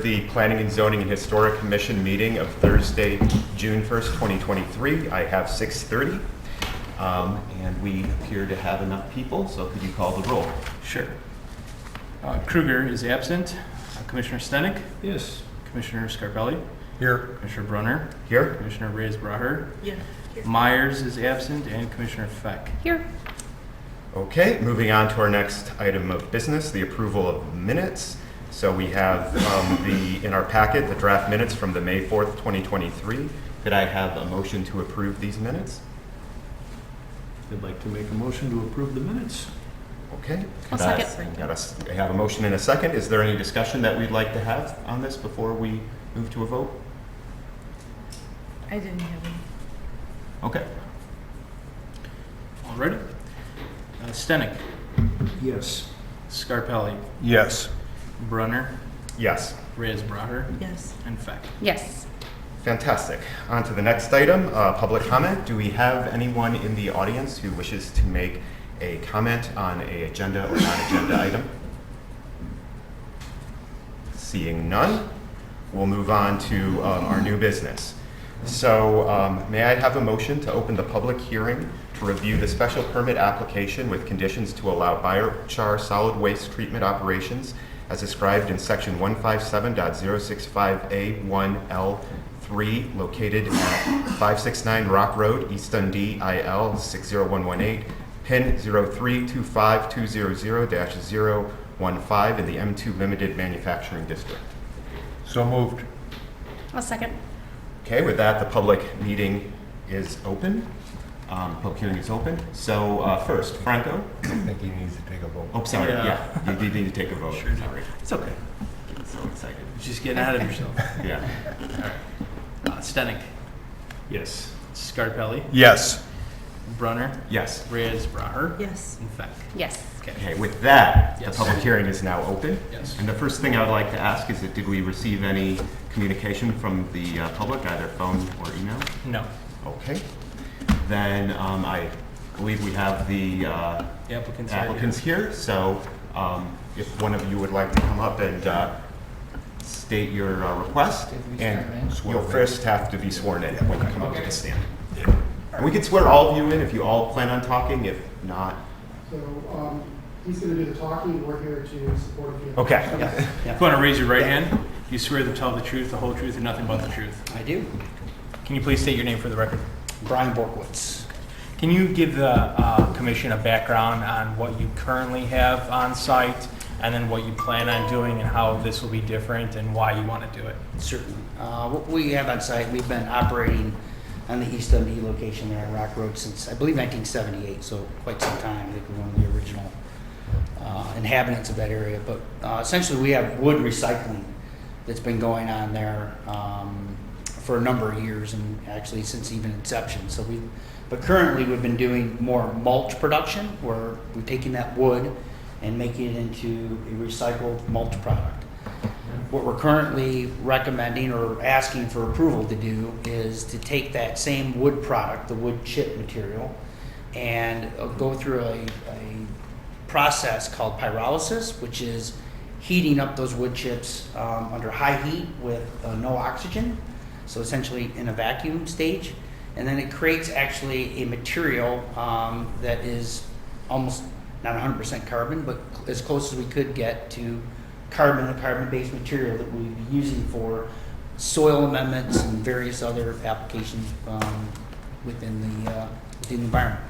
the Planning and Zoning and Historic Commission meeting of Thursday, June 1st, 2023. I have 6:30, and we appear to have enough people, so could you call the roll? Sure. Kruger is absent. Commissioner Stenick? Yes. Commissioner Scarpelli? Here. Commissioner Brunner? Here? Commissioner Reyes-Braher? Yeah. Myers is absent, and Commissioner Feck. Here. Okay, moving on to our next item of business, the approval of minutes. So we have in our packet, the draft minutes from the May 4th, 2023. Could I have a motion to approve these minutes? I'd like to make a motion to approve the minutes. Okay. I'll second. I have a motion and a second. Is there any discussion that we'd like to have on this before we move to a vote? I didn't have any. Okay. All ready? Stenick? Yes. Scarpelli? Yes. Brunner? Yes. Reyes-Braher? Yes. And Feck. Yes. Fantastic. On to the next item, public comment. Do we have anyone in the audience who wishes to make a comment on an agenda or non-agenda item? Seeing none, we'll move on to our new business. So may I have a motion to open the public hearing to review the special permit application with conditions to allow biochar solid waste treatment operations as described in section 157.065A1L3 located at 569 Rock Road, East Dundee, IL 60118, PIN 0325200-015 in the M2 Limited Manufacturing District. So moved. I'll second. Okay, with that, the public meeting is open. Public hearing is open. So first, Franco. I think he needs to take a vote. Oh, sorry. Yeah. Yeah, you need to take a vote. Sure do. Sorry. It's okay. I'm so excited. Just getting ahead of yourself. Yeah. Stenick? Yes. Scarpelli? Yes. Brunner? Yes. Reyes-Braher? Yes. And Feck. Yes. Okay, with that, Yes. the public hearing is now open. Yes. And the first thing I would like to ask is that did we receive any communication from the public, either phone or email? No. Okay. Then I believe we have the Applicants are here. So if one of you would like to come up and state your request, and you'll first have to be sworn in when you come up to the stand. And we can swear all of you in if you all plan on talking. If not, So he's going to do the talking. We're here to support him. okay. If you want to raise your right hand, you swear to tell the truth, the whole truth, and nothing but the truth. I do. Can you please state your name for the record? Brian Borkowitz. Can you give the commission a background on what you currently have on site, and then what you plan on doing, and how this will be different, and why you want to do it? Certainly. What we have on site, we've been operating on the East Dundee location there on Rock Road since, I believe, 1978, so quite some time. I think we're one of the original inhabitants of that area. But essentially, we have wood recycling that's been going on there for a number of years, and actually since even inception. But currently we've been doing more mulch production, where we're taking that wood and making it into a recycled mulch product. What we're currently recommending or asking for approval to do is to take that same wood product, the wood chip material, and go through a process called pyrolysis, which is heating up those wood chips under high heat with no oxygen, so essentially in a vacuum stage. And then it creates actually a material that is almost not 100% carbon, but as close as we could get to carbon, a carbon-based material that we'd be using for soil amendments and various other applications within the environment.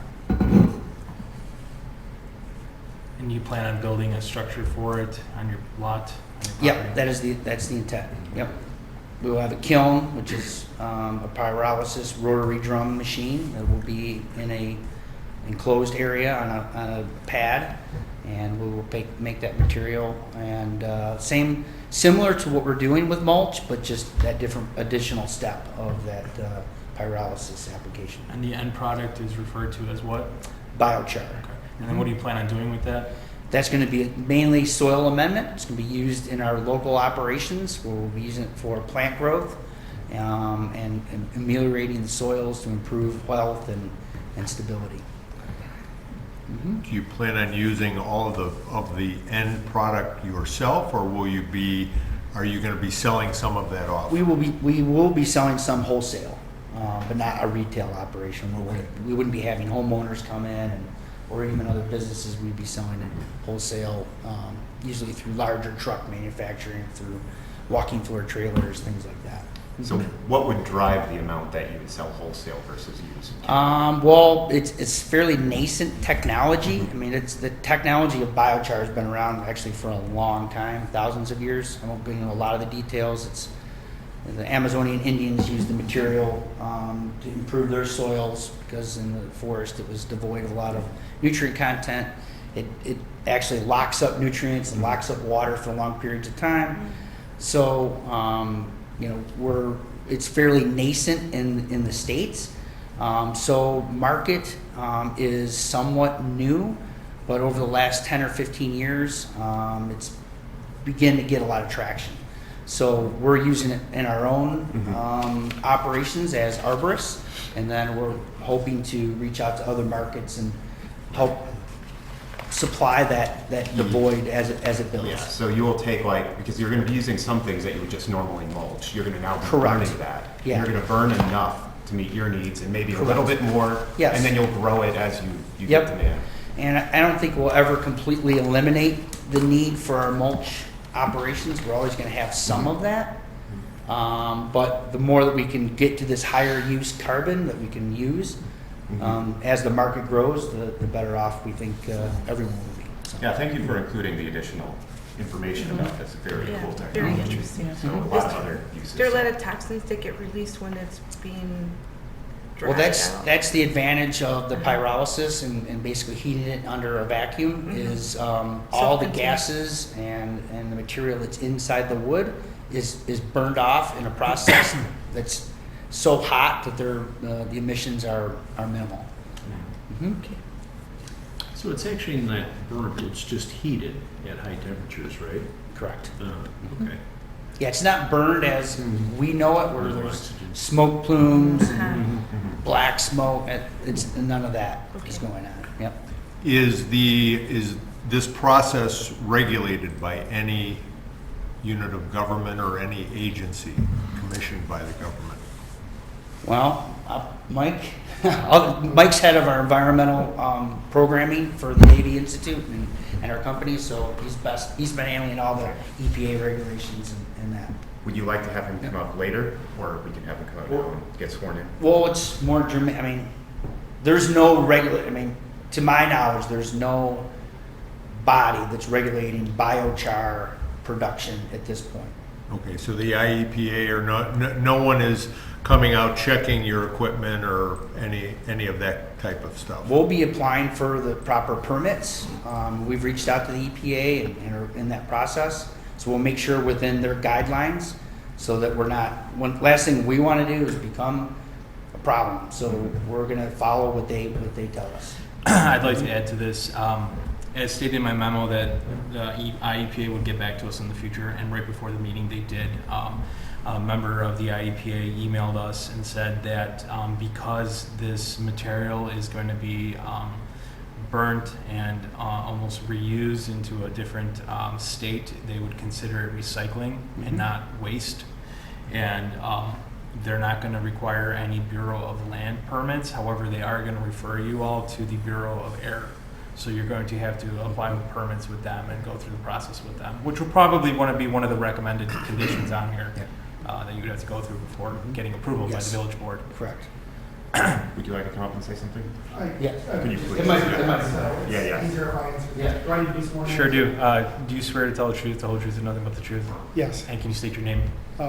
And you plan on building a structure for it on your lot? On your Yep, property? that's the intent. Yep. We will have a kiln, which is a pyrolysis rotary drum machine that will be in a enclosed area on a pad, and we will make that material and similar to what we're doing with mulch, but just that different additional step of that pyrolysis application. And the end product is referred to as what? Biochar. Okay. And then what do you plan on doing with that? That's going to be mainly soil amendment. It's going to be used in our local operations, where we'll be using it for plant growth and ameliorating the soils to improve health and stability. Do you plan on using all of the end product yourself, or will you be are you going to be selling some of that off? We will be selling some wholesale, but not a retail operation. We wouldn't be having homeowners come in or even other businesses. We'd be selling it wholesale, usually through larger truck manufacturing, through walking floor trailers, things like that. So what would drive the amount that you would sell wholesale versus used? Well, it's fairly nascent technology. I mean, it's the technology of biochar has been around actually for a long time, thousands of years. I won't go into a lot of the details. It's the Amazonian Indians used the material to improve their soils because in the forest it was devoid of a lot of nutrient content. It actually locks up nutrients and locks up water for long periods of time. So it's fairly nascent in the States. So market is somewhat new, but over the last 10 or 15 years, it's begun to get a lot of traction. So we're using it in our own operations as arborists, and then we're hoping to reach out to other markets and help supply that the void as it builds. Yeah, so you will take because you're going to be using some things that you would just normally mulch. You're going to now be Correct. burning that. Yeah. You're going to burn enough to meet your needs and maybe a little Correct. bit more. Yes. And then you'll grow it as you Yep. get demand. And I don't think we'll ever completely eliminate the need for our mulch operations. We're always going to have some of that. But the more that we can get to this higher use carbon that we can use, as the market grows, the better off we think everyone will be. So. Yeah, thank you for including the additional information about this very Yeah, cool very technology. interesting. So a lot of other uses. There are a lot of toxins that get released when it's being dried Well, out. that's the advantage of the pyrolysis and basically heating it under a vacuum is all the Self-contained. gases and the material that's inside the wood is burned off in a process that's so hot that the emissions are minimal. So it's actually not burnt, it's just heated at high temperatures, right? Correct. Okay. Yeah, it's not burned as we know it, where No there's oxygen. smoke plumes Uh-huh. and black smoke. It's none of that is Okay. going on. Yep. Is this process regulated by any unit of government or any agency commissioned by the government? Well, Mike, Mike's head of our environmental programming for the Navy Institute and our company, so he's been handling all the EPA regulations and that. Would you like to have him come up later, or we can have him come up now and get sworn in? Well, it's more germane. I mean, there's no to my knowledge, there's no body that's regulating biochar production at this point. Okay, so the IEPA or no one is coming out checking your equipment or any of that type of stuff? We'll be applying for the proper permits. We've reached out to the EPA and are in that process. So we'll make sure within their guidelines so that we're not, last thing we want to do is become a problem. So we're going to follow what they tell us. I'd like to add to this. As stated in my memo that the IEPA would get back to us in the future, and right before the meeting they did. A member of the IEPA emailed us and said that because this material is going to be burnt and almost reused into a different state, they would consider it recycling and not waste. And they're not going to require any Bureau of Land permits. However, they are going to refer you all to the Bureau of Air. So you're going to have to apply with permits with them and go through the process with them, which will probably want to be one of the recommended conditions on here that you would have to go through before getting approval by Yes. the village board. Correct. Would you like to come up and say something? Yeah. Can you please? It might be. Yeah, yeah. Easier if I answer. Yeah. Do I need to be sworn in? Sure do. Do you swear to tell the truth, the whole truth, and nothing but the truth? Yes. And can you state your name?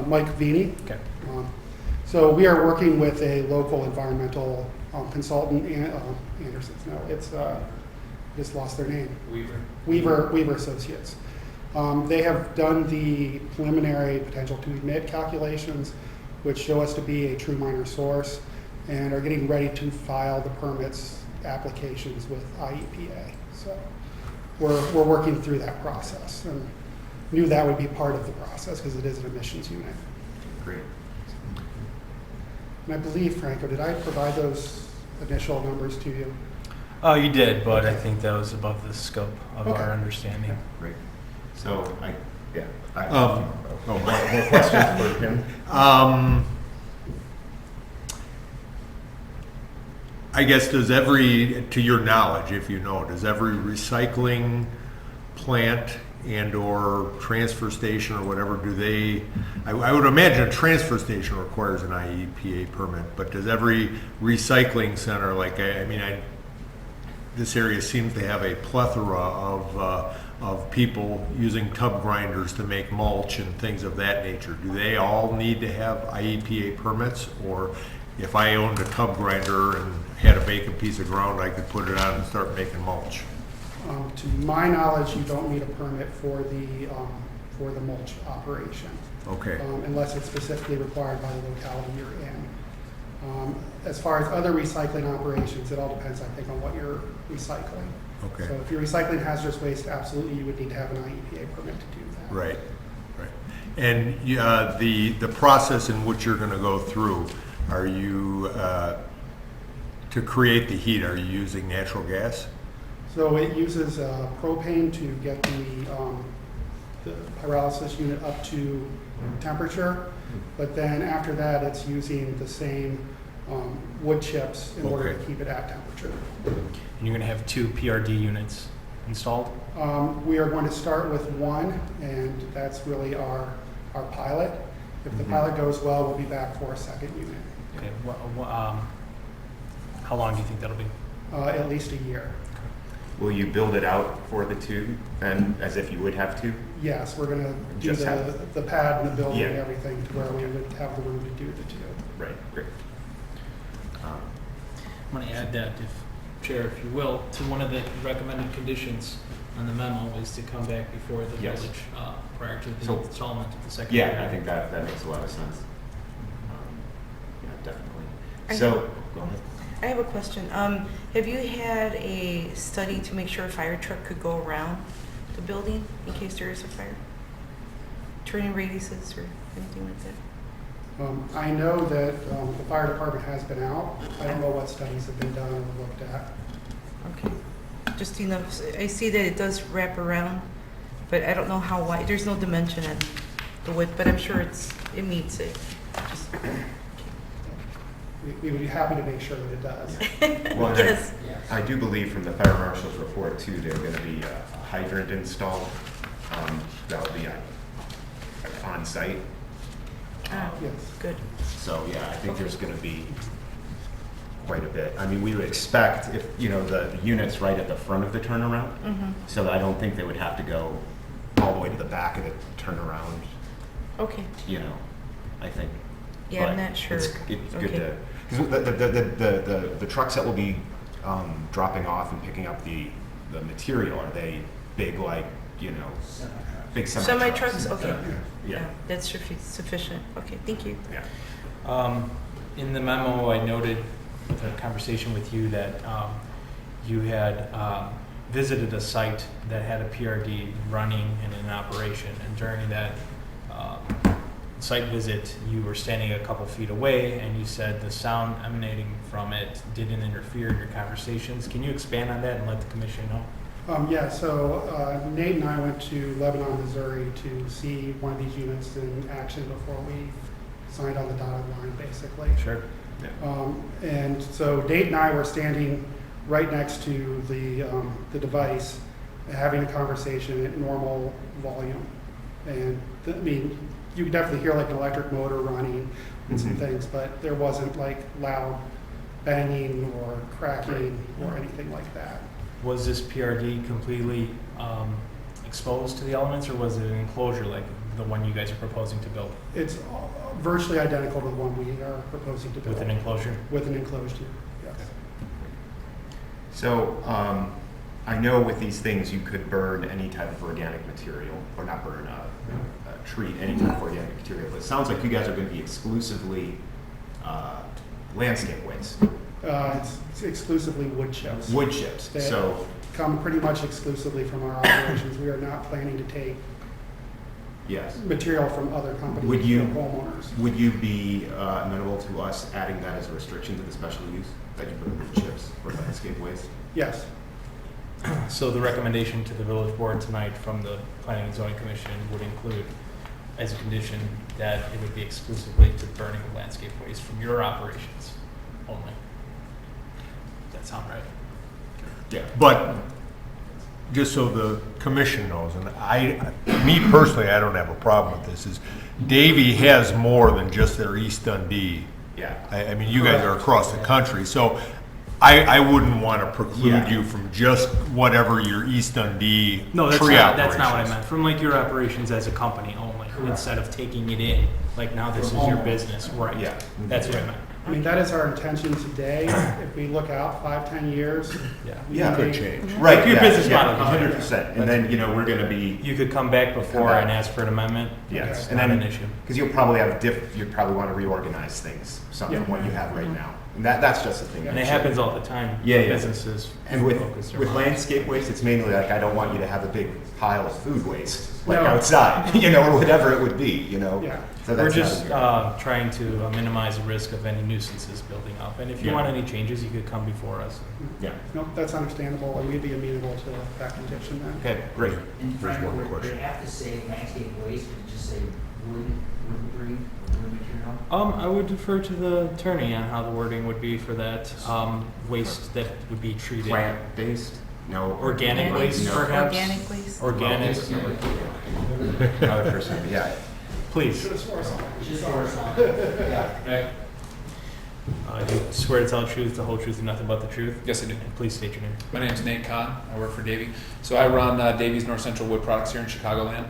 Mike Vini. Okay. So we are working with a local environmental consultant, Anderson's, no, it's, just lost their name. Weaver Associates. They have done the preliminary potential to emit calculations, which show us to be a true minor source, and are getting ready to file the permits applications with IEPA. So we're working through that process, and knew that would be part of the process because it is an emissions unit. Great. And I believe, Franco, did I provide those initial numbers to you? Oh, you did, but I think that was above the scope of Okay. our understanding. Great. So Yeah. Oh. More questions for him? I guess to your knowledge, if you know, does every recycling plant and/or transfer station or whatever, I would imagine a transfer station requires an IEPA permit, but does every recycling center, this area seems to have a plethora of people using tub grinders to make mulch and things of that nature. Do they all need to have IEPA permits? Or if I owned a tub grinder and had a vacant piece of ground, I could put it on and start making mulch? To my knowledge, you don't need a permit for the mulch operation. Okay. Unless it's specifically required by the locality you're in. As far as other recycling operations, it all depends, I think, on what you're recycling. Okay. So if you're recycling hazardous waste, absolutely you would need to have an IEPA permit to do that. Right. And the process in which you're going to go through, are you, to create the heat, are you using natural gas? So it uses propane to get the pyrolysis unit up to temperature, but then after that, it's using the same wood chips in order to Okay. keep it at temperature. And you're going to have 2 PRD units installed? We are going to start with one, and that's really our pilot. If the pilot goes well, we'll be back for a second unit, Okay. How long do you think that'll be? at least a year. Will you build it out for the 2 then, as if you would have 2? Yes, we're going to do Just the pad and the building and Yeah. everything to where we would have the room to do the 2. Right, great. I'm going to add that, Chair, if you will, to one of the recommended conditions on the memo is to come back before the Yes. village prior to the So- installment of the second. Yeah, unit. I think that makes a lot of sense. Yeah, definitely. I So, have- go ahead. I have a question. Have you had a study to make sure a fire truck could go around the building in case there is a fire? Turning radiuses or anything like that? I know that the fire department has been out. I don't know what studies have been done or looked at. Okay. Just enough, I see that it does wrap around, but I don't know how wide, there's no dimension in the width, but I'm sure it meets it. Just- We would be happy to make sure that it does. Well, and Yes. I do believe from the fire marshal's report too, there's going to be a hydrant installed. That'll be on site. Ah, Yes. good. So, yeah, I think there's going to be quite a bit. I mean, we would expect if, the unit's right at the front of the turnaround, so I don't think they would have to go all the way to the back of the turnaround, Okay. I think. Yeah, I'm But not sure. It's good Okay. to, because the trucks that will be dropping off and picking up the material, are they big, big Semi trucks, okay. Yeah. That's sufficient. Okay, thank you. Yeah. In the memo, I noted with a conversation with you that you had visited a site that had a PRD running and in operation, and during that site visit, you were standing a couple feet away, and you said the sound emanating from it didn't interfere in your conversations. Can you expand on that and let the commission know? Yeah, so Nate and I went to Lebanon, Missouri to see one of these units in action before we signed on the dotted line, basically. Sure. And so Nate and I were standing right next to the device, having a conversation at normal volume. And you could definitely hear like an electric motor running and some things, but there wasn't like loud banging or cracking or anything like that. Was this PRD completely exposed to the elements, or was it an enclosure like the one you guys are proposing to build? It's virtually identical to the one we are proposing to build. With an enclosure? With an enclosed unit, yes. So, I know with these things, you could burn any type of organic material, or not burn, treat any type of organic material, but it sounds like you guys are going to be exclusively landscape waste. It's exclusively wood chips. Wood chips, That so, come pretty much exclusively from our operations. We are not planning to take yes. material from other companies Would you- or homeowners. Would you be amenable to us adding that as a restriction to the special use, that you burn wood chips or landscape waste? Yes. So the recommendation to the village board tonight from the Planning and Zoning Commission would include, as a condition, that it would be exclusively to burning of landscape waste from your operations only. Does that sound right? Yeah. But just so the commission knows, and me personally, I don't have a problem with this, is Davie has more than just their East Dundee. Yeah. I mean, you guys are across the country, so I wouldn't want to preclude Yeah. you from just whatever your East Dundee No, that's tree not, that's not what I operations. meant. From like your operations as a company only, instead of taking it in. Like now this is your business, right? Yeah. That's what I meant. I mean, that is our intention today. If we look out 5, 10 years, Yeah. we Yeah. may- Could change. Right. Your yeah, business yeah, model. 100%. And then, we're going to be, You could come back before back. and ask for an amendment. yes. It's And not then, an issue. because you'll probably have you'd probably want to reorganize things, some from what you have right now. And that's just a thing. And it happens all the time. Yeah, yeah. Businesses. And with focus with their- landscape waste, it's mainly like I don't want you to have a big pile of food waste, like No. outside, or whatever it would be, Yeah. So We're that's just not a- trying to minimize the risk of any nuisances building up. And if you Yeah. want any changes, you could come before us. yeah. No, that's understandable, and we'd be amenable to that condition then. Okay, great. And There's Frank, one would question. they have to say landscape waste, or just say wood debris, wood material? I would defer to the attorney on how the wording would be for that. Waste that would be treated. Plant based? No. Organic waste, No. perhaps? Organic waste? Organic. Another person, yeah. Please. Just for yeah. You swear to tell the truth, the whole truth, and nothing but the truth? Yes, I do. And please state your name. My name's Nate Kahn. I work for Davie. So I run Davie's North Central Wood Products here in Chicagoland.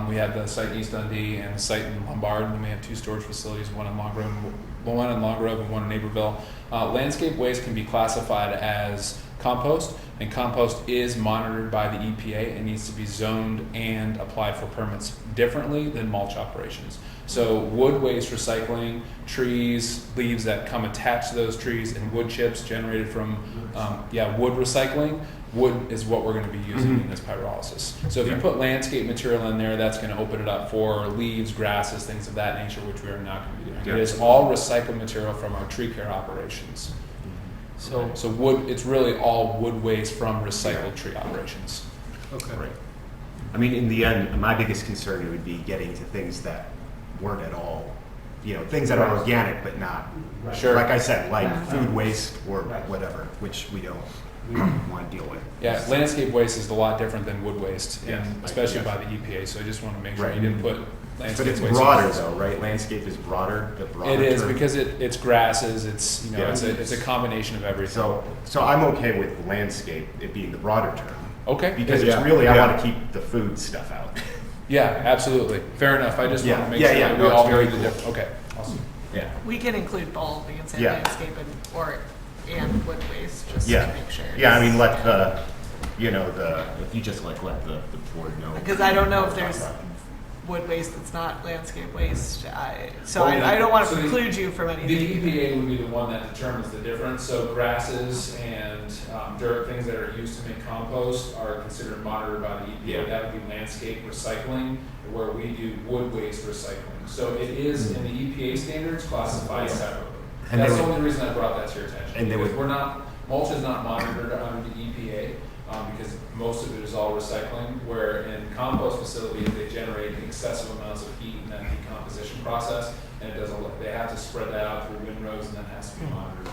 We have the site in East Dundee and the site in Lombard, and then we have 2 storage facilities, one in Long Grove and one in Naperville. Landscape waste can be classified as compost, and compost is monitored by the EPA and needs to be zoned and applied for permits differently than mulch operations. So wood waste recycling, trees, leaves that come attached to those trees, and wood chips generated from wood recycling, wood is what we're going to be using in this pyrolysis. So if you put landscape material in there, that's going to open it up for leaves, grasses, things of that nature, which we are not going to be doing. Yeah. It is all recycled material from our tree care operations. So wood, it's really all wood waste from recycled tree operations. Okay. Right. I mean, in the end, my biggest concern would be getting to things that weren't at all, things that are organic but not. Right. Sure. Like I said, like food waste or Right. whatever, which we don't want to deal with. Yeah, landscape waste is a lot different than wood waste, Yes. and especially Yes. by the EPA. So I just want to make sure Right. you didn't put But landscape it's waste. broader though, right? Landscape is broader, the broader It is term. because it's grasses. It's Yeah. it's a combination of everything. So I'm okay with landscape, it being the broader term. Okay. Because Yeah. it's really, I Yeah. want to keep the food stuff out. Yeah, absolutely. Fair enough. I just Yeah. want to make Yeah, sure yeah. that No, we it's all very know the cool. difference. Okay, awesome. Yeah. We can include both, we can say Yeah. landscape and wood waste, just Yeah. to make sure. Yeah, I mean, let the, if you just let the board know. Because I don't know if there's wood waste that's not landscape waste, so Well, I don't want to so the- preclude you from The anything. EPA would be the one that determines the difference. So grasses and dirt, things that are used to make compost, are considered monitored by the EPA. Yeah. That would be landscape recycling, where we do wood waste recycling. So it is in the EPA standards classified separately. And That's they the would- only reason I brought that to your attention. And they because would- mulch is not monitored under the EPA. Because most of it is all recycling, where in compost facilities, they generate excessive amounts of heat in that decomposition process, and they have to spread that out through windrows, and that has to be monitored by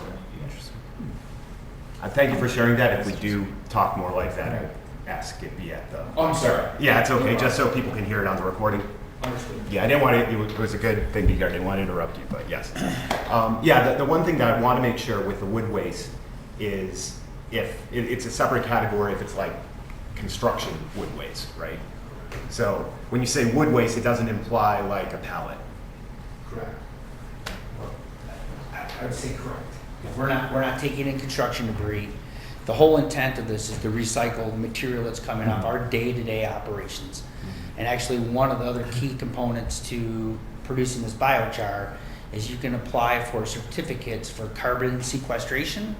EPA. Thank you for sharing that. If we do talk more like that, I'd ask it be at the. Oh, I'm sorry. Yeah, it's okay, just so people can hear it on the recording. Understood. Yeah, I didn't want to, it was a good thing to hear. I didn't want to interrupt you, but yes. The one thing that I want to make sure with the wood waste is it's a separate category if it's like construction wood waste, right? So when you say wood waste, it doesn't imply like a pallet. Correct. I would say correct. We're not taking in construction debris. The whole intent of this is to recycle the material that's coming off our day-to-day operations. And actually, one of the other key components to producing this biochar is you can apply for certificates for carbon sequestration.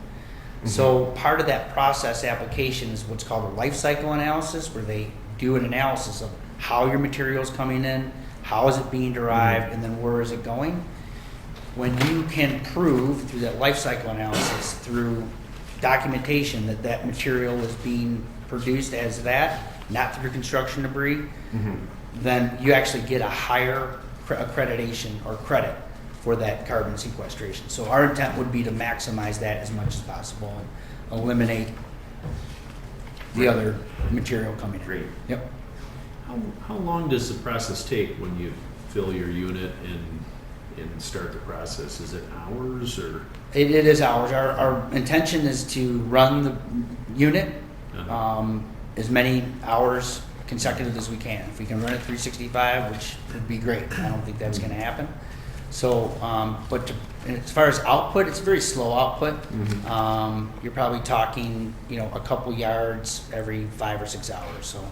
So part of that process application is what's called a life cycle analysis, where they do an analysis of how your material is coming in, how is it being derived, and then where is it going. When you can prove through that life cycle analysis, through documentation that that material is being produced as that, not through construction debris, then you actually get a higher accreditation or credit for that carbon sequestration. So our intent would be to maximize that as much as possible and eliminate the other material coming in. Great. Yep. How long does the process take when you fill your unit and start the process? Is it hours or? It is hours. Our intention is to run the unit as many hours consecutive as we can. If we can run it 365, which would be great. I don't think that's going to happen. So, but as far as output, it's a very slow output. You're probably talking, a couple yards every 5 or 6 hours. So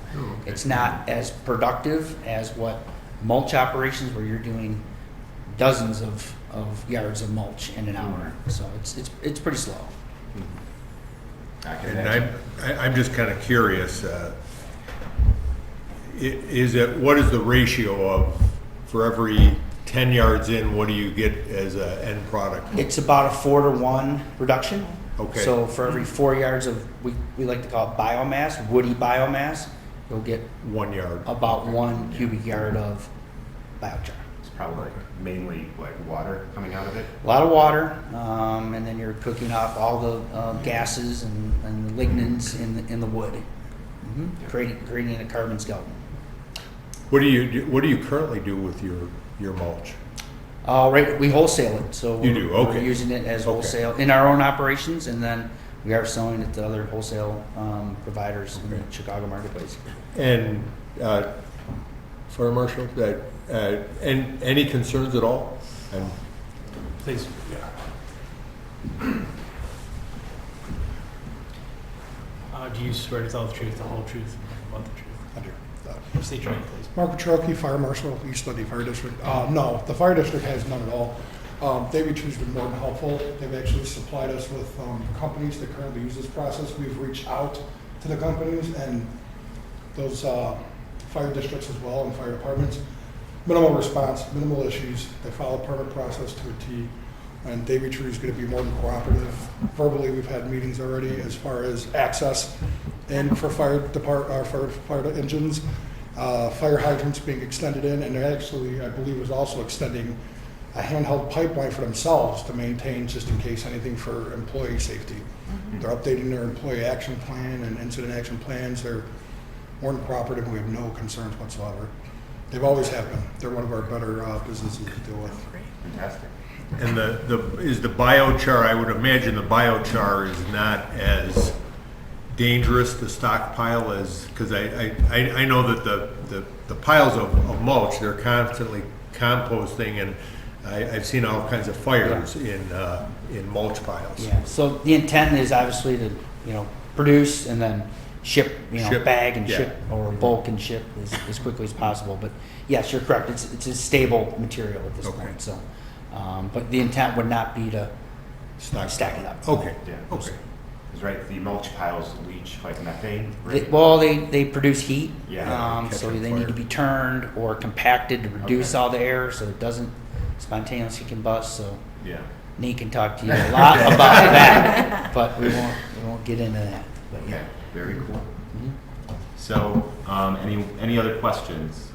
it's not as productive as what mulch operations, where you're doing dozens of yards of mulch in an hour. So it's pretty slow. I can And imagine. I'm just kind of curious, what is the ratio of, for every 10 yards in, what do you get as an end product? It's about a 4-to-1 reduction. Okay. So for every 4 yards of, we like to call it biomass, woody biomass, you'll get 1 yard. about 1 cubic yard of biochar. It's probably mainly like water coming out of it. A lot of water, and then you're cooking off all the gases and the lignins in the wood, creating a carbon skeleton. What do you currently do with your mulch? Right, we wholesale it, so You do, we're okay. using it as Okay. wholesale in our own operations, and then we are selling it to other wholesale providers in the Chicago marketplace. And Fire Marshal, and any concerns at all? And Please. Do you swear to tell the truth, the whole truth, and nothing but the truth? State your name, please. Mark Petrocchi, Fire Marshal, East Dundee Fire District. No, the Fire District has none at all. David True's been more than helpful. They've actually supplied us with companies that currently use this process. We've reached out to the companies and those fire districts as well and fire departments. Minimal response, minimal issues. They follow the permit process to a T. And David True is going to be more than cooperative. Verbally, we've had meetings already as far as access and for fire engines, fire hydrants being extended in, and they're actually, I believe, was also extending a handheld pipeline for themselves to maintain just in case anything for employee safety. They're updating their employee action plan and incident action plans. They're more than cooperative. We have no concerns whatsoever. They've always have been. They're one of our better businesses to deal with. Fantastic. And is the biochar, I would imagine the biochar is not as dangerous to stockpile as, because I know that the piles of mulch, they're constantly composting, and I've seen all kinds of fires in mulch piles. Yeah. So the intent is obviously to produce and then ship, Ship, bag and yeah. ship, or bulk and ship as quickly as possible. But yes, you're correct. It's a stable material at this Okay. point. So, but the intent would not be to stack it up. Okay, Yeah. okay. That's right. The mulch piles leach like methane. They, Right? well, they produce heat, Yeah, catch so on they fire. need to be turned or compacted to reduce Okay. all the air so it doesn't spontaneously combust. So Yeah. Nate can talk to you a lot about that, but we won't get into that. But Okay. yeah. Very cool. Mhm. So, any other questions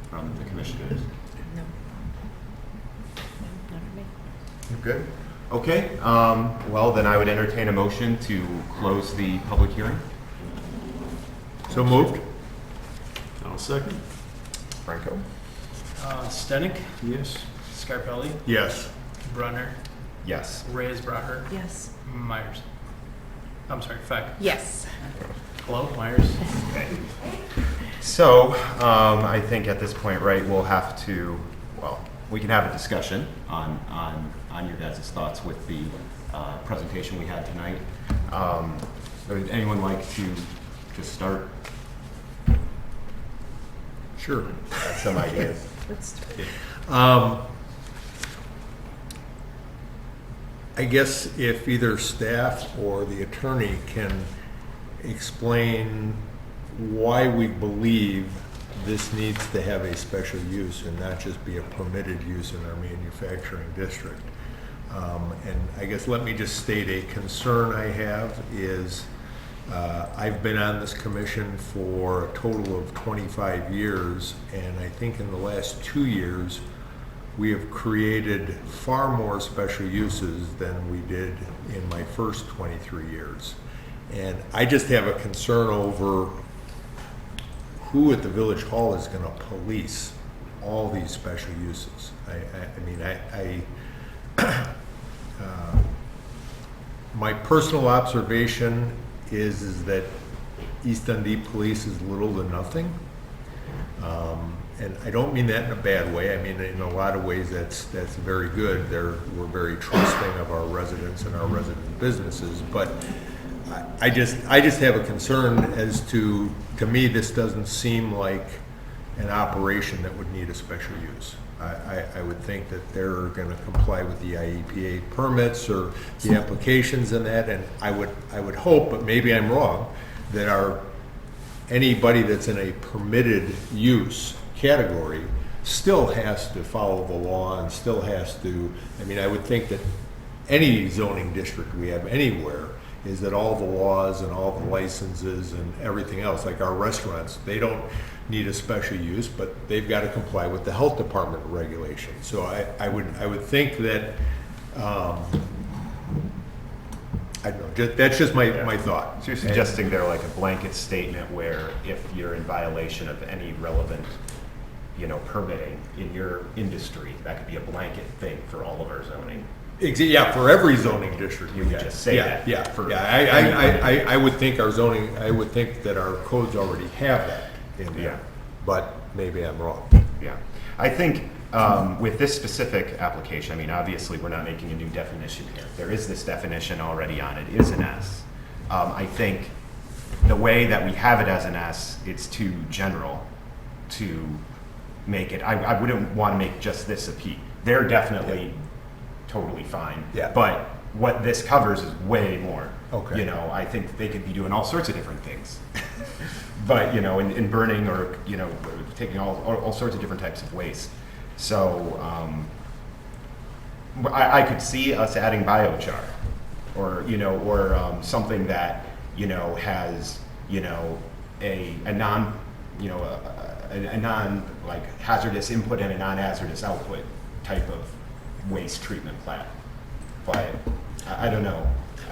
from the commissioners? No. Not for me. You're good. Okay. Well, then I would entertain a motion to close the public hearing. So moved? I'll second. Franco. Stenick, Yes. Scarpelli, Yes. Brunner, Yes. Reyes Braher, Yes. Myers. I'm sorry, Feck. Yes. Hello, Myers. So, I think at this point, right, we'll have to, well, we can have a discussion on your guys' thoughts with the presentation we had tonight. Would anyone like to just start? Sure. Got some ideas. I guess if either staff or the attorney can explain why we believe this needs to have a special use and not just be a permitted use in our manufacturing district. And I guess let me just state a concern I have is I've been on this commission for a total of 25 years, and I think in the last 2 years, we have created far more special uses than we did in my first 23 years. And I just have a concern over who at the village hall is going to police all these special uses. My personal observation is that East Dundee Police is little to nothing. And I don't mean that in a bad way. I mean, in a lot of ways, that's very good. We're very trusting of our residents and our resident businesses. But I just have a concern as to me, this doesn't seem like an operation that would need a special use. I would think that they're going to comply with the IEPA permits or the applications and that, and I would hope, but maybe I'm wrong, that anybody that's in a permitted use category still has to follow the law and still has to, I mean, I would think that any zoning district we have anywhere is that all the laws and all the licenses and everything else, like our restaurants, they don't need a special use, but they've got to comply with the health department regulations. So I would think that, I don't know, that's just my thought. So you're suggesting they're like a blanket statement where if you're in violation of any relevant, permitting in your industry, that could be a blanket thing for all of our zoning. Yeah, for every zoning district You would just say that. Yeah, for I would think I would think that our codes already have that in there. Yeah. But maybe I'm wrong. Yeah, I think with this specific application, I mean, obviously we're not making a new definition here. There is this definition already on it, is an S. I think the way that we have it as an S, it's too general to make it. I wouldn't want to make just this a P. They're definitely totally fine. Yeah. But what this covers is way more. Okay. I think they could be doing all sorts of different things. But, in burning or, taking all sorts of different types of waste. So I could see us adding biochar or, something that, has, a non, a non like hazardous input and a non-hazardous output type of waste treatment plant. But I don't know.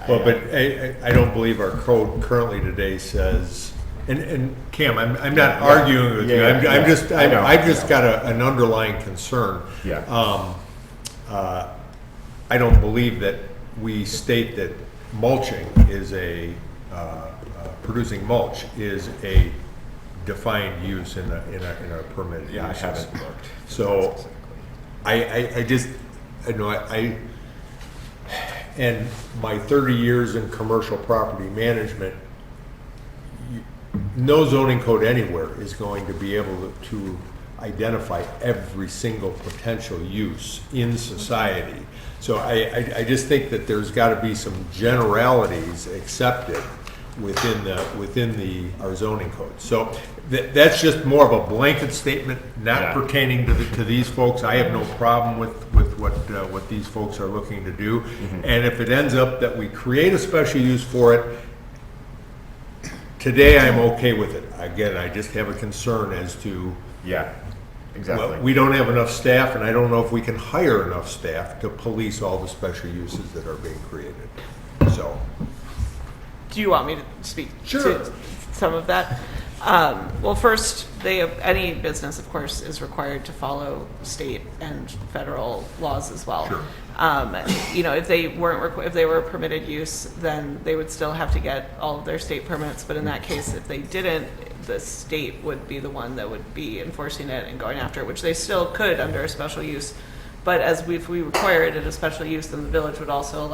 Well, but I don't believe our code currently today says, and Cam, I'm not arguing with you. I've just got an underlying concern. Yeah. I don't believe that we state that mulching is producing mulch is a defined use in a permitted use. Yeah, I haven't looked. So and my 30 years in commercial property management, no zoning code anywhere is going to be able to identify every single potential use in society. So I just think that there's got to be some generalities accepted within our zoning code. So that's just more of a blanket statement, not pertaining to these folks. I have no problem with what these folks are looking to do. Mm-hmm. And if it ends up that we create a special use for it, today I'm okay with it. Again, I just have a concern as to exactly. Well, we don't have enough staff, and I don't know if we can hire enough staff to police all the special uses that are being created. So. Do you want me to speak Sure. to some of that? Well, first, any business, of course, is required to follow state and federal laws as well. Sure. If they if they were a permitted use, then they would still have to get all of their state permits. But in that case, if they didn't, the state would be the one that would be enforcing it and going after it, which they still could under a special use. But if we require it at a special use, then the village would also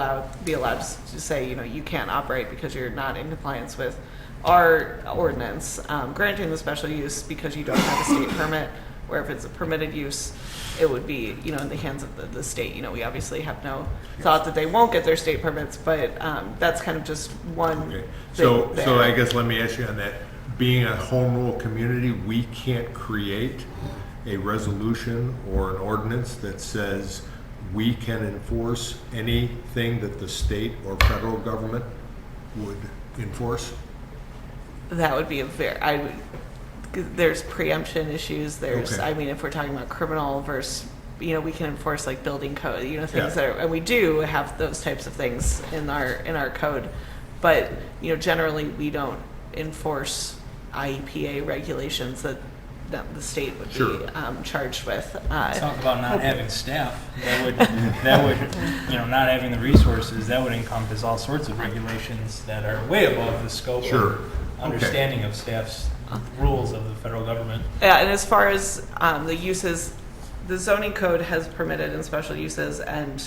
be allowed to say, you can't operate because you're not in compliance with our ordinance granting the special use because you don't have a state permit. Where if it's a permitted use, it would be, in the hands of the state. We obviously have no thought that they won't get their state permits, but that's kind of just one. Okay. thing there. So I guess let me ask you on that. Being a home rule community, we can't create a resolution or an ordinance that says we can enforce anything that the state or federal government would enforce? That would be there's preemption issues. There's, Okay. I mean, if we're talking about criminal versus, we can enforce like building code, things Yeah. that are, and we do have those types of things in our code. But, generally we don't enforce IEPA regulations that the state would Sure. be charged with. Talk about not having staff. That would, not having the resources, that would encompass all sorts of regulations that are way above the scope Sure. of understanding of staff's rules of the federal government. Yeah, and as far as the uses, the zoning code has permitted and special uses, and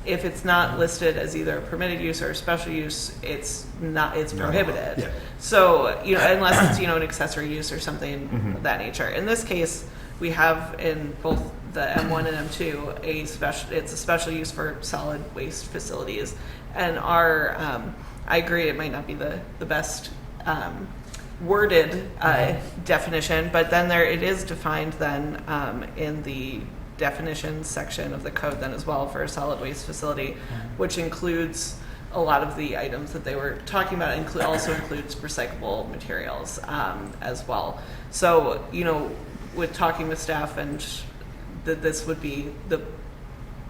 if it's not listed as either a permitted use or a special use, it's prohibited. Yeah. So, unless it's, an accessory use or something of that nature. In this case, we have in both the M1 and M2 it's a special use for solid waste facilities. And I agree, it might not be the best worded definition, but then it is defined then in the definitions section of the code then as well for a solid waste facility, which includes a lot of the items that they were talking about. Also includes recyclable materials as well. So, with talking with staff, and that this would be the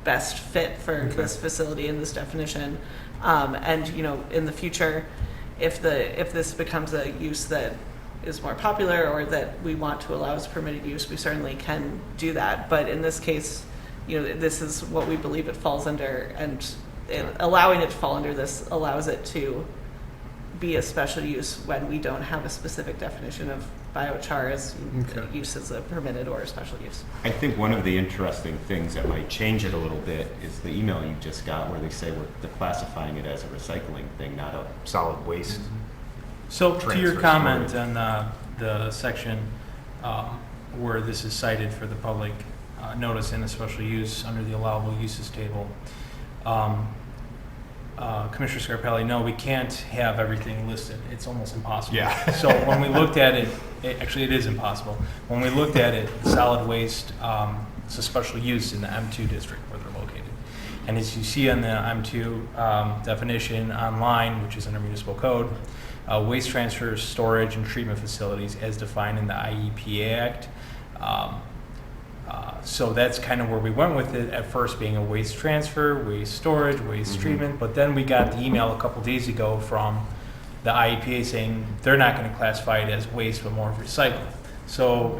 best fit for this facility in this definition. And in the future, if this becomes a use that is more popular or that we want to allow as permitted use, we certainly can do that. But in this case, this is what we believe it falls under, and allowing it to fall under this allows it to be a special use when we don't have a specific definition of biochar as use as a permitted or a special use. I think one of the interesting things that might change it a little bit is the email you just got where they say they're classifying it as a recycling thing, not a solid waste. So to your Transfer comment storage. on the section where this is cited for the public notice in a special use under the allowable uses table, Commissioner Scarpelli, no, we can't have everything listed. It's almost impossible. Yeah. So when we looked at it, actually it is impossible. When we looked at it, solid waste, it's a special use in the M2 district where they're located. And as you see on the M2 definition online, which is under municipal code, waste transfer, storage, and treatment facilities as defined in the IEPA Act. So that's kind of where we went with it, at first being a waste transfer, waste storage, waste treatment, but then we got the email a couple days ago from the IEPA saying they're not going to classify it as waste but more of recycling. So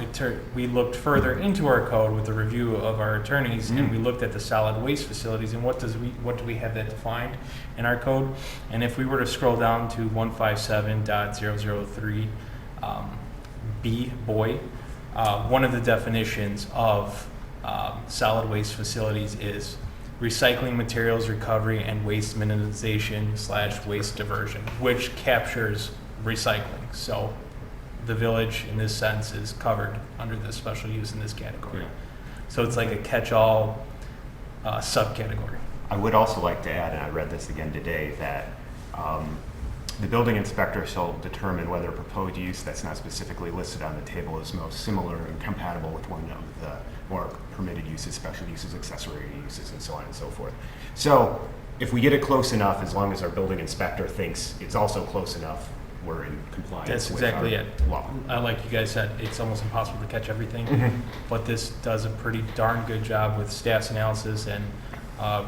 we looked further into our code with the review of our attorneys, and we looked at the solid waste facilities and what do we have that defined in our code. And if we were to scroll down to 157.003 B boy, one of the definitions of solid waste facilities is recycling materials recovery and waste minimization / waste diversion, which captures recycling. So the village in this sense is covered under this special use in this category. Yeah. So it's like a catch-all subcategory. I would also like to add, and I read this again today, that the building inspector shall determine whether a proposed use that's not specifically listed on the table is most similar and compatible with one of the more permitted uses, special uses, accessory uses, and so on and so forth. So if we get it close enough, as long as our building inspector thinks it's also close enough, we're in compliance That's with exactly our it. law. Like you guys said, it's almost impossible to catch everything, Mm-hmm. but this does a pretty darn good job with staff's analysis and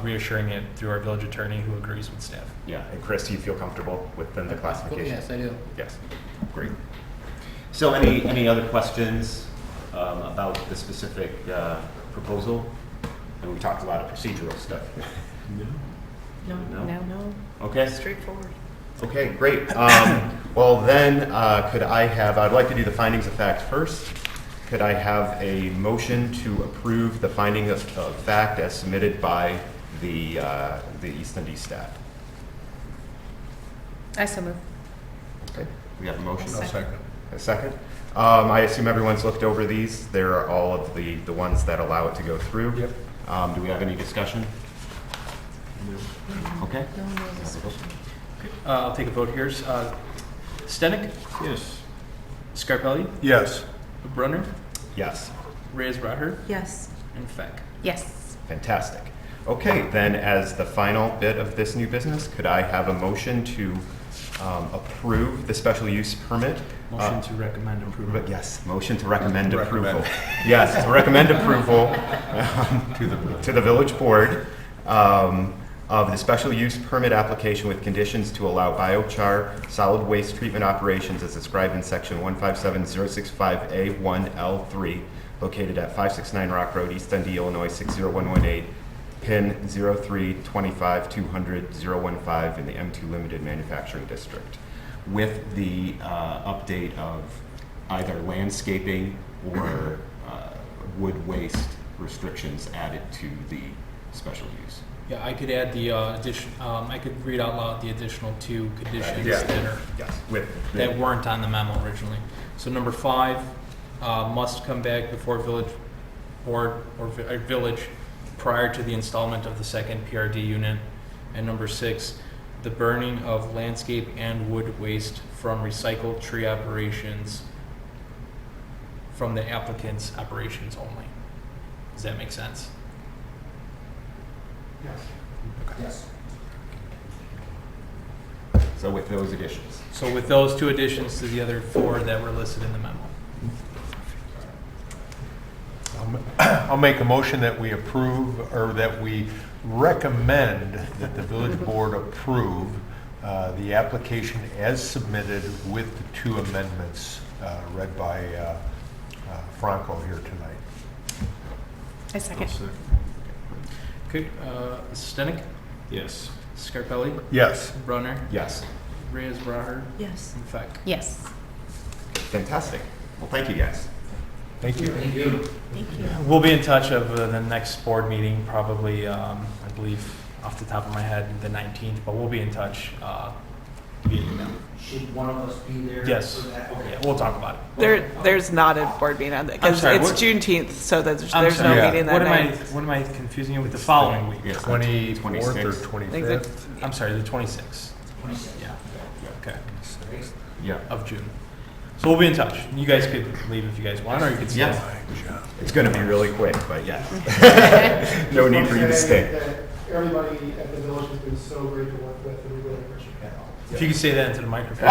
reassuring it through our village attorney who agrees with staff. Yeah, and Chris, do you feel comfortable within the classification? Yes, I do. Yes, great. So any other questions about the specific proposal? And we talked a lot of procedural stuff. No. Okay, Straightforward. okay, great. Well then, I'd like to do the findings of fact first. Could I have a motion to approve the finding of fact as submitted by the East Dundee staff? I so move. Okay, we have a motion. I'll second. A second. I assume everyone's looked over these. There are all of the ones that allow it to go through. Yep. Do we have any discussion? Okay. I'll take a vote here. Stenick, Yes. Scarpelli, Yes. Brunner, Yes. Reyes Braher, Yes. and Feck. Yes. Fantastic. Okay, then as the final bit of this new business, could I have a motion to approve the special use permit? Motion to recommend approval. Yes, motion to recommend approval. Yes, to recommend approval to the village board of the special use permit application with conditions to allow biochar solid waste treatment operations as described in section 157065A1L3, located at 569 Rock Road, East Dundee, Illinois 60118, pin 0325200015 in the M2 Limited Manufacturing District, with the update of either landscaping or wood waste restrictions added to the special use. Yeah, I could add the addition, I could read out loud the additional 2 conditions Yeah. that are, Yes, with that weren't on the memo originally. So number 5, must come back before village board or village prior to the installment of the second PRD unit. And number 6, the burning of landscape and wood waste from recycled tree operations from the applicant's operations only. Does that make sense? Yes. So with those additions. So with those 2 additions to the other 4 that were listed in the memo. I'll make a motion that we approve, or that we recommend that the village board approve the application as submitted with the 2 amendments read by Franco here tonight. I second. Okay, Stenick, Yes. Scarpelli, Yes. Brunner, Yes, Reyes Braher, Yes. and Feck. Yes. fantastic. Well, thank you guys. Thank you. Thank you. We'll be in touch of the next board meeting, probably, I believe, off the top of my head, the 19th, but we'll be in touch via email. Should one of us be there? Yes, for that? Okay. yeah, we'll talk about it. There's not a board meeting on that, I'm because sorry, it's what- Juneteenth, so there's I'm no sorry, meeting that what night. what am I confusing you with the following week? Yes, 24th or 26th. 25th? I'm sorry, the 26th, 26. yeah, okay, Yeah, of June. So we'll be in touch. You guys could leave if you guys want, or you could stay. yeah. It's going to be really quick, but yeah. No need for you to stay. That everybody at the village has been so great to work with, and we really appreciate that. If you could say that into the microphone.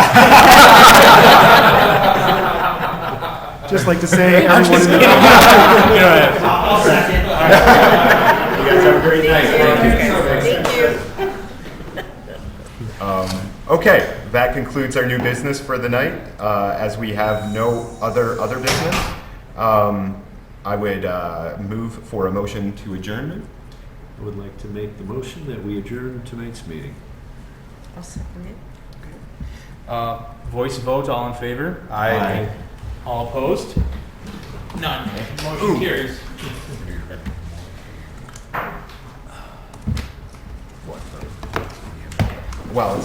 Just like to say, everyone in the I'll second. You guys have a great night. Thank you. Okay, that concludes our new business for the night. As we have no other business, I would move for a motion to adjournment. I would like to make the motion that we adjourn tonight's meeting. I'll second it. Voice vote, all in favor? Aye. All opposed? None. Motion carries. Well, it's